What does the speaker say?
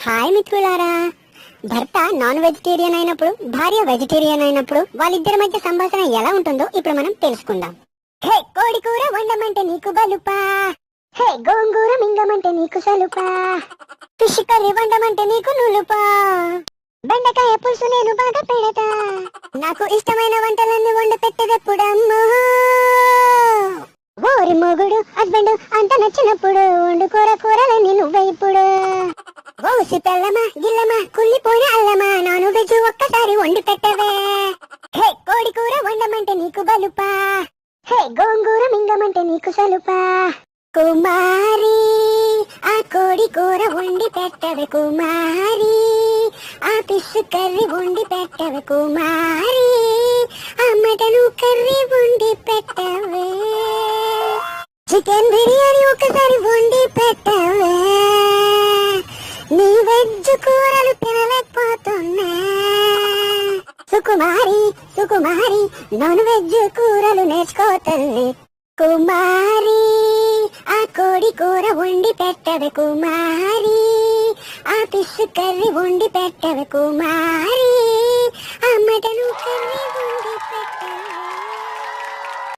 Hi మిత్రులారా. భర్త non vegetarian అయినప్పుడు, భార్య వెజిటేరియన్ అయినప్పుడు వాళ్ళిద్దరి మధ్య సంభాషణ ఎలా ఉంటుందో ఇప్పుడు మనం తెలుసుకుందాం. హే కోడి కూర వండమంటే నీకు బలుపా, హే గోంగూర మింగమంటే నీకు సలుపా, ఫిష్ కర్రీ వండమంటే నీకు నులుపా, బెండకాయ పులుసు నేను బాగా పెడతా, నాకు ఇష్టమైన వంటలన్నీ వండి పెట్టేదెప్పుడమ్మో. ఓరి మొగుడు హస్బెండ్ అంత నచ్చినప్పుడు వండు కూరలన్నీ నువ్వే ఇప్పుడు. ఓసి పెళ్ళమా గిల్లమా కుళ్ళిపోయిన అల్లమా నాను వెజ్ ఒక్కసారి వండి పెట్టవే. హే కోడి కూర వండమంటే నీకు బలుపా, హే గోంగూర మింగమంటే నీకు సలుపా, కుమారి ఆ కోడి కూర వండి పెట్టవే కుమారి, ఆ ఫిష్ కర్రీ వండి పెట్టవే కుమారి, ఆ మటను కర్రీ వండి పెట్టవే, చికెన్ బిర్యానీ ఒకసారి వండి పెట్టవే, నీ వెజ్ కూరలు తినలేకపోతున్నా. సుకుమారి సుకుమారి నాన్ వెజ్ కూరలు నేర్చుకో తల్లి. కుమారి ఆ కోడి కూర వండి పెట్టవే కుమారి, ఆ ఫిష్ కర్రీ వండి పెట్టవే కుమారి, ఆ మటను కర్రీ